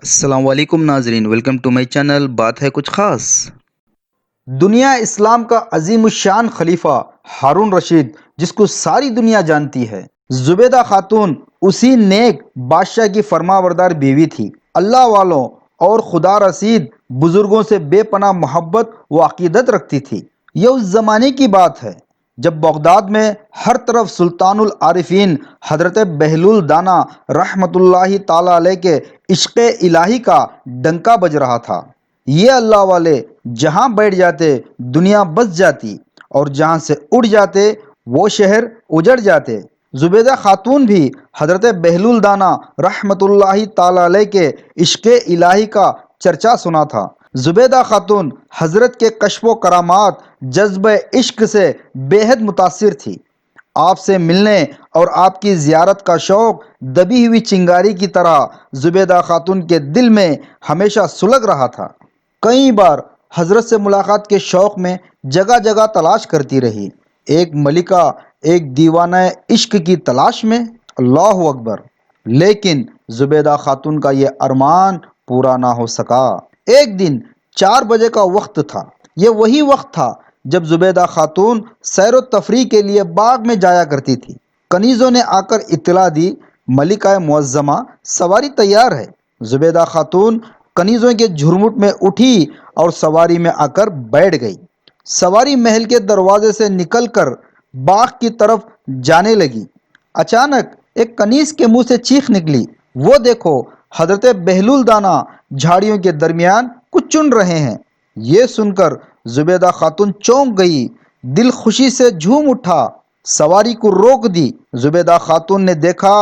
السلام علیکم ناظرین، ویلکم ٹو مائی چینل بات ہے کچھ خاص۔ دنیا اسلام کا عظیم الشان خلیفہ ہارون رشید، جس کو ساری دنیا جانتی ہے، زبیدہ خاتون اسی نیک بادشاہ کی فرمانبردار بیوی تھی۔ اللہ والوں اور خدا رسید بزرگوں سے بے پناہ محبت و عقیدت رکھتی تھی۔ یہ اس زمانے کی بات ہے جب بغداد میں ہر طرف سلطان العارفین حضرت بہلول دانا رحمۃ اللہ تعالی علیہ کے عشق الہی کا ڈنکا بج رہا تھا۔ یہ اللہ والے جہاں بیٹھ جاتے دنیا بس جاتی، اور جہاں سے اڑ جاتے وہ شہر اجڑ جاتے۔ زبیدہ خاتون بھی حضرت بہلول دانا رحمۃ اللہ تعالی علیہ کے عشق الہی کا چرچا سنا تھا۔ زبیدہ خاتون حضرت کے کشف و کرامات جذبہ عشق سے بے حد متاثر تھی۔ آپ سے ملنے اور آپ کی زیارت کا شوق دبی ہوئی چنگاری کی طرح زبیدہ خاتون کے دل میں ہمیشہ سلگ رہا تھا۔ کئی بار حضرت سے ملاقات کے شوق میں جگہ جگہ تلاش کرتی رہی، ایک ملکہ ایک دیوانہ عشق کی تلاش میں، اللہ اکبر، لیکن زبیدہ خاتون کا یہ ارمان پورا نہ ہو سکا۔ ایک دن 4 بجے کا وقت تھا۔ یہ وہی وقت تھا جب زبیدہ خاتون سیر و تفریح کے لیے باغ میں جایا کرتی تھی۔ کنیزوں نے آ کر اطلاع دی، ملکہ معظمہ سواری تیار ہے۔ زبیدہ خاتون کنیزوں کے جھرمٹ میں اٹھی اور سواری میں آ کر بیٹھ گئی۔ سواری محل کے دروازے سے نکل کر باغ کی طرف جانے لگی۔ اچانک ایک کنیز کے منہ سے چیخ نکلی، وہ دیکھو، حضرت بہلول دانا جھاڑیوں کے درمیان کچھ چن رہے ہیں۔ یہ سن کر زبیدہ خاتون چونک گئی، دل خوشی سے جھوم اٹھا، سواری کو روک دی۔ زبیدہ خاتون نے دیکھا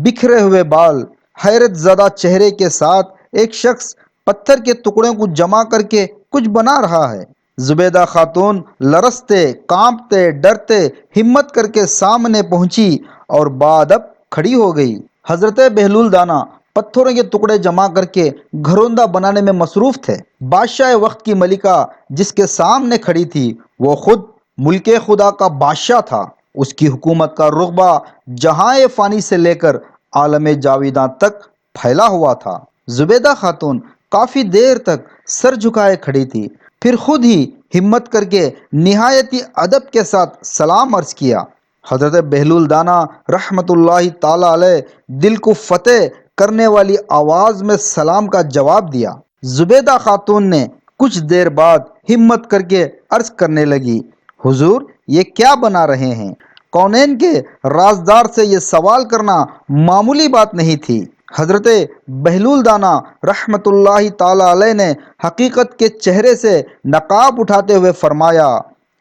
بکھرے ہوئے بال، حیرت زدہ چہرے کے ساتھ ایک شخص پتھر کے ٹکڑوں کو جمع کر کے کچھ بنا رہا ہے۔ زبیدہ خاتون لرزتے کانپتے ڈرتے ہمت کر کے سامنے پہنچی اور بادب کھڑی ہو گئی۔ حضرت بہلول دانا پتھروں کے ٹکڑے جمع کر کے گھروندہ بنانے میں مصروف تھے۔ بادشاہ وقت کی ملکہ جس کے سامنے کھڑی تھی وہ خود ملک خدا کا بادشاہ تھا۔ اس کی حکومت کا رقبہ جہاں فانی سے لے کر عالم جاویداں تک پھیلا ہوا تھا۔ زبیدہ خاتون کافی دیر تک سر جھکائے کھڑی تھی، پھر خود ہی ہمت کر کے نہایت ہی ادب کے ساتھ سلام عرض کیا۔ حضرت بہلول دانا رحمۃ اللہ تعالی علیہ دل کو فتح کرنے والی آواز میں سلام کا جواب دیا۔ زبیدہ خاتون نے کچھ دیر بعد ہمت کر کے عرض کرنے لگی، حضور یہ کیا بنا رہے ہیں؟ کونین کے رازدار سے یہ سوال کرنا معمولی بات نہیں تھی۔ حضرت بہلول دانا رحمۃ اللہ تعالی علیہ نے حقیقت کے چہرے سے نقاب اٹھاتے ہوئے فرمایا،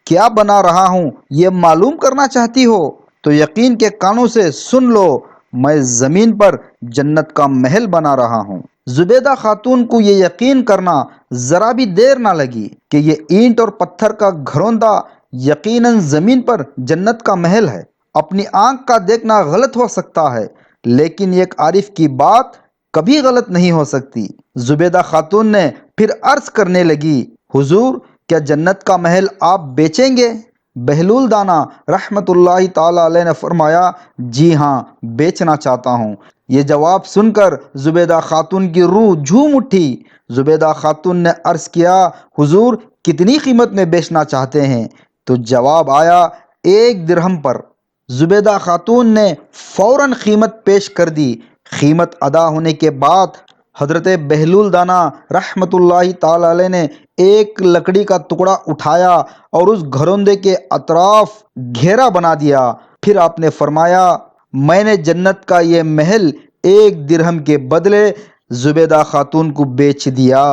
کیا بنا رہا ہوں یہ معلوم کرنا چاہتی ہو تو یقین کے کانوں سے سن لو، میں زمین پر جنت کا محل بنا رہا ہوں۔ زبیدہ خاتون کو یہ یقین کرنا ذرا بھی دیر نہ لگی کہ یہ اینٹ اور پتھر کا گھروندہ یقیناً زمین پر جنت کا محل ہے۔ اپنی آنکھ کا دیکھنا غلط ہو سکتا ہے، لیکن ایک عارف کی بات کبھی غلط نہیں ہو سکتی۔ زبیدہ خاتون نے پھر عرض کرنے لگی، حضور کیا جنت کا محل آپ بیچیں گے؟ بہلول دانا رحمۃ اللہ تعالی علیہ نے فرمایا، جی ہاں بیچنا چاہتا ہوں۔ یہ جواب سن کر زبیدہ خاتون کی روح جھوم اٹھی۔ زبیدہ خاتون نے عرض کیا، حضور کتنی قیمت میں بیچنا چاہتے ہیں؟ تو جواب آیا، 1 درہم پر۔ زبیدہ خاتون نے فوراً قیمت پیش کر دی۔ قیمت ادا ہونے کے بعد حضرت بہلول دانا رحمۃ اللہ تعالی علیہ نے ایک لکڑی کا ٹکڑا اٹھایا اور اس گھروندے کے اطراف گھیرا بنا دیا۔ پھر آپ نے فرمایا، میں نے جنت کا یہ محل 1 درہم کے بدلے زبیدہ خاتون کو بیچ دیا۔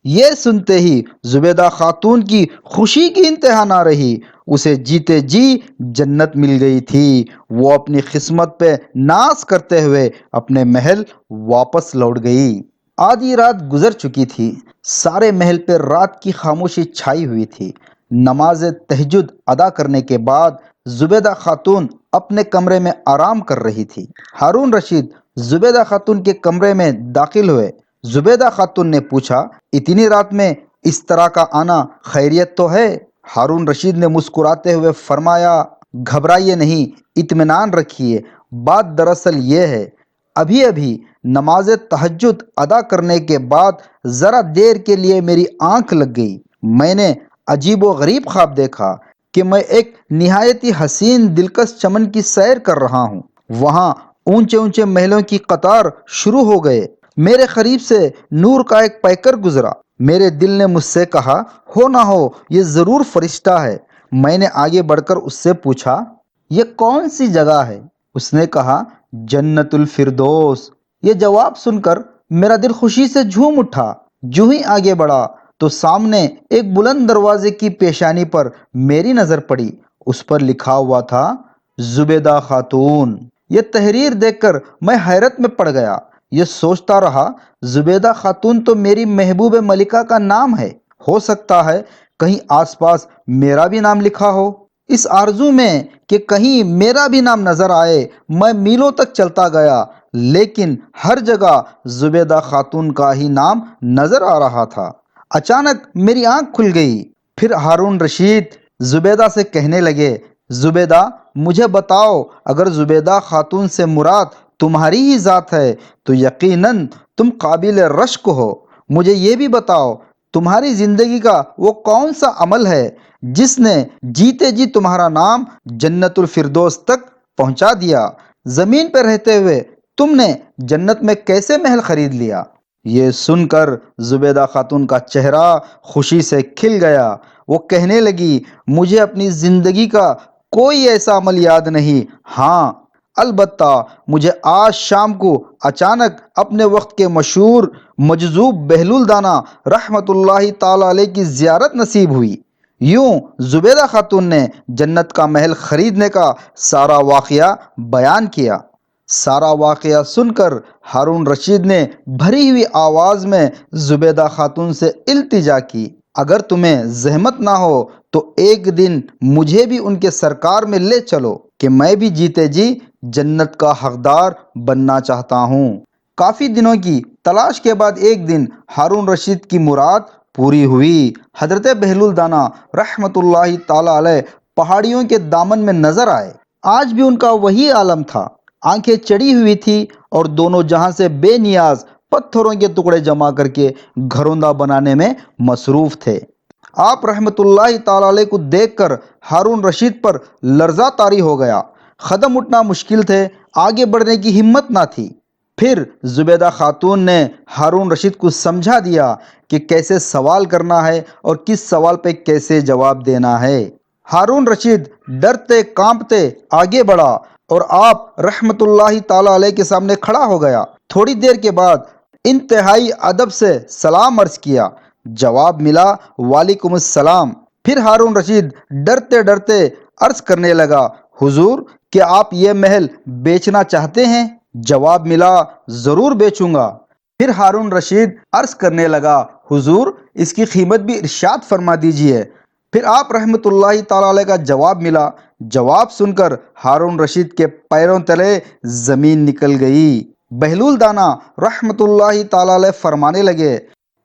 یہ سنتے ہی زبیدہ خاتون کی خوشی کی انتہا نہ رہی۔ اسے جیتے جی جنت مل گئی تھی۔ وہ اپنی قسمت پہ ناز کرتے ہوئے اپنے محل واپس لوٹ گئی۔ آدھی رات گزر چکی تھی۔ سارے محل پہ رات کی خاموشی چھائی ہوئی تھی۔ نماز تہجد ادا کرنے کے بعد زبیدہ خاتون اپنے کمرے میں آرام کر رہی تھی۔ ہارون رشید زبیدہ خاتون کے کمرے میں داخل ہوئے۔ زبیدہ خاتون نے پوچھا، اتنی رات میں اس طرح کا آنا خیریت تو ہے؟ ہارون رشید نے مسکراتے ہوئے فرمایا، گھبرائیے نہیں، اطمینان رکھیے، بات دراصل یہ ہے، ابھی ابھی نماز تہجد ادا کرنے کے بعد ذرا دیر کے لیے میری آنکھ لگ گئی۔ میں نے عجیب و غریب خواب دیکھا کہ میں ایک نہایت ہی حسین دلکش چمن کی سیر کر رہا ہوں۔ وہاں اونچے اونچے محلوں کی قطار شروع ہو گئے۔ میرے قریب سے نور کا ایک پیکر گزرا۔ میرے دل نے مجھ سے کہا، ہو نہ ہو یہ ضرور فرشتہ ہے۔ میں نے آگے بڑھ کر اس سے پوچھا، یہ کون سی جگہ ہے؟ اس نے کہا، جنت الفردوس۔ یہ جواب سن کر میرا دل خوشی سے جھوم اٹھا۔ جو ہی آگے بڑھا تو سامنے ایک بلند دروازے کی پیشانی پر میری نظر پڑی۔ اس پر لکھا ہوا تھا، زبیدہ خاتون۔ یہ تحریر دیکھ کر میں حیرت میں پڑ گیا۔ یہ سوچتا رہا، زبیدہ خاتون تو میری محبوب ملکہ کا نام ہے۔ ہو سکتا ہے کہیں آس پاس میرا بھی نام لکھا ہو۔ اس آرزو میں کہ کہیں میرا بھی نام نظر آئے میں میلوں تک چلتا گیا، لیکن ہر جگہ زبیدہ خاتون کا ہی نام نظر آ رہا تھا۔ اچانک میری آنکھ کھل گئی۔ پھر ہارون رشید زبیدہ سے کہنے لگے، زبیدہ مجھے بتاؤ، اگر زبیدہ خاتون سے مراد تمہاری ہی ذات ہے تو یقیناً تم قابل رشک ہو۔ مجھے یہ بھی بتاؤ، تمہاری زندگی کا وہ کون سا عمل ہے جس نے جیتے جی تمہارا نام جنت الفردوس تک پہنچا دیا؟ زمین پہ رہتے ہوئے تم نے جنت میں کیسے محل خرید لیا؟ یہ سن کر زبیدہ خاتون کا چہرہ خوشی سے کھل گیا۔ وہ کہنے لگی، مجھے اپنی زندگی کا کوئی ایسا عمل یاد نہیں، ہاں البتہ مجھے آج شام کو اچانک اپنے وقت کے مشہور مجذوب بہلول دانا رحمۃ اللہ تعالی علیہ کی زیارت نصیب ہوئی۔ یوں زبیدہ خاتون نے جنت کا محل خریدنے کا سارا واقعہ بیان کیا۔ سارا واقعہ سن کر ہارون رشید نے بھری ہوئی آواز میں زبیدہ خاتون سے التجا کی، اگر تمہیں زحمت نہ ہو تو ایک دن مجھے بھی ان کے سرکار میں لے چلو کہ میں بھی جیتے جی جنت کا حقدار بننا چاہتا ہوں۔ کافی دنوں کی تلاش کے بعد ایک دن ہارون رشید کی مراد پوری ہوئی۔ حضرت بہلول دانا رحمۃ اللہ تعالی علیہ پہاڑیوں کے دامن میں نظر آئے۔ آج بھی ان کا وہی عالم تھا، آنکھیں چڑی ہوئی تھی اور دونوں جہاں سے بے نیاز پتھروں کے ٹکڑے جمع کر کے گھروندہ بنانے میں مصروف تھے۔ آپ رحمۃ اللہ تعالی علیہ کو دیکھ کر ہارون رشید پر لرزہ طاری ہو گیا۔ قدم اٹھنا مشکل تھے، آگے بڑھنے کی ہمت نہ تھی۔ پھر زبیدہ خاتون نے ہارون رشید کو سمجھا دیا کہ کیسے سوال کرنا ہے اور کس سوال پہ کیسے جواب دینا ہے۔ ہارون رشید ڈرتے کانپتے آگے بڑھا اور آپ رحمۃ اللہ تعالی علیہ کے سامنے کھڑا ہو گیا۔ تھوڑی دیر کے بعد انتہائی ادب سے سلام عرض کیا۔ جواب ملا، وعلیکم السلام۔ پھر ہارون رشید ڈرتے ڈرتے عرض کرنے لگا، حضور کیا آپ یہ محل بیچنا چاہتے ہیں؟ جواب ملا، ضرور بیچوں گا۔ پھر ہارون رشید عرض کرنے لگا، حضور اس کی قیمت بھی ارشاد فرما دیجئے۔ پھر آپ رحمۃ اللہ تعالی علیہ کا جواب ملا۔ جواب سن کر ہارون رشید کے پیروں تلے زمین نکل گئی۔ بہلول دانا رحمۃ اللہ تعالی علیہ فرمانے لگے،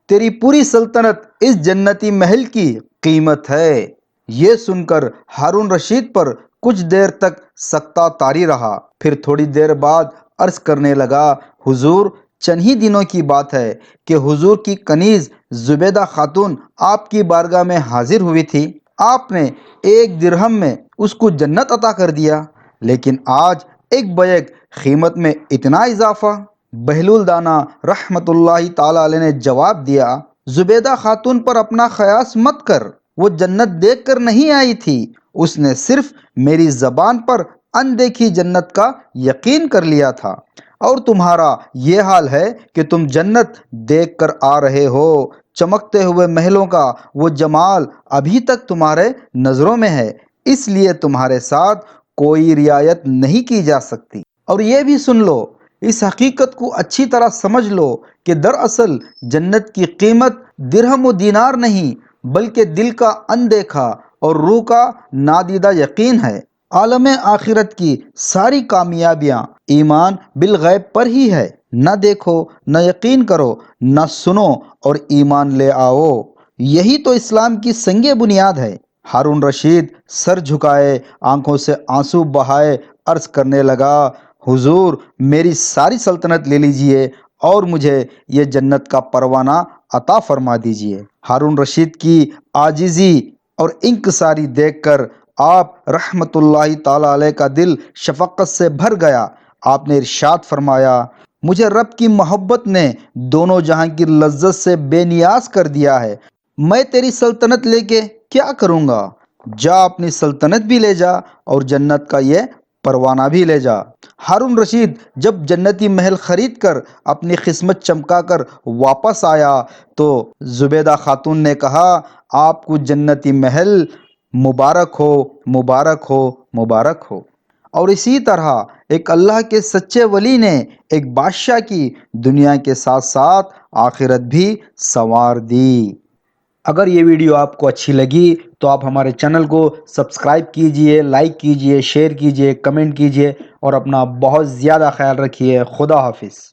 تیری پوری سلطنت اس جنتی محل کی قیمت ہے۔ یہ سن کر ہارون رشید پر کچھ دیر تک سکتہ طاری رہا، پھر تھوڑی دیر بعد عرض کرنے لگا، حضور چند ہی دنوں کی بات ہے کہ حضور کی کنیز زبیدہ خاتون آپ کی بارگاہ میں حاضر ہوئی تھی۔ آپ نے 1 درہم میں اس کو جنت عطا کر دیا، لیکن آج ایک بیک قیمت میں اتنا اضافہ؟ بہلول دانا رحمۃ اللہ تعالی علیہ نے جواب دیا، زبیدہ خاتون پر اپنا قیاس مت کر، وہ جنت دیکھ کر نہیں آئی تھی، اس نے صرف میری زبان پر اندیکھی جنت کا یقین کر لیا تھا، اور تمہارا یہ حال ہے کہ تم جنت دیکھ کر آ رہے ہو۔ چمکتے ہوئے محلوں کا وہ جمال ابھی تک تمہارے نظروں میں ہے، اس لیے تمہارے ساتھ کوئی رعایت نہیں کی جا سکتی۔ اور یہ بھی سن لو، اس حقیقت کو اچھی طرح سمجھ لو کہ دراصل جنت کی قیمت درہم و دینار نہیں، بلکہ دل کا اندیکھا اور روح کا نادیدہ یقین ہے۔ عالم آخرت کی ساری کامیابیاں ایمان بالغیب پر ہی ہے۔ نہ دیکھو، نہ یقین کرو، نہ سنو اور ایمان لے آؤ، یہی تو اسلام کی سنگ بنیاد ہے۔ ہارون رشید سر جھکائے، آنکھوں سے آنسو بہائے عرض کرنے لگا، حضور میری ساری سلطنت لے لیجئے اور مجھے یہ جنت کا پروانہ عطا فرما دیجئے۔ ہارون رشید کی عاجزی اور انکساری دیکھ کر آپ رحمت اللہ تعالی علیہ کا دل شفقت سے بھر گیا۔ آپ نے ارشاد فرمایا، مجھے رب کی محبت نے دونوں جہاں کی لذت سے بے نیاز کر دیا ہے، میں تیری سلطنت لے کے کیا کروں گا؟ جا اپنی سلطنت بھی لے جا اور جنت کا یہ پروانہ بھی لے جا۔ ہارون رشید جب جنتی محل خرید کر اپنی قسمت چمکا کر واپس آیا تو زبیدہ خاتون نے کہا، آپ کو جنتی محل مبارک ہو، مبارک ہو، مبارک ہو۔ اور اسی طرح ایک اللہ کے سچے ولی نے ایک بادشاہ کی دنیا کے ساتھ ساتھ آخرت بھی سنوار دی۔ اگر یہ ویڈیو آپ کو اچھی لگی تو آپ ہمارے چینل کو سبسکرائب کیجئے، لائک کیجئے، شیئر کیجئے، کمنٹ کیجئے اور اپنا بہت زیادہ خیال رکھیے۔ خدا حافظ۔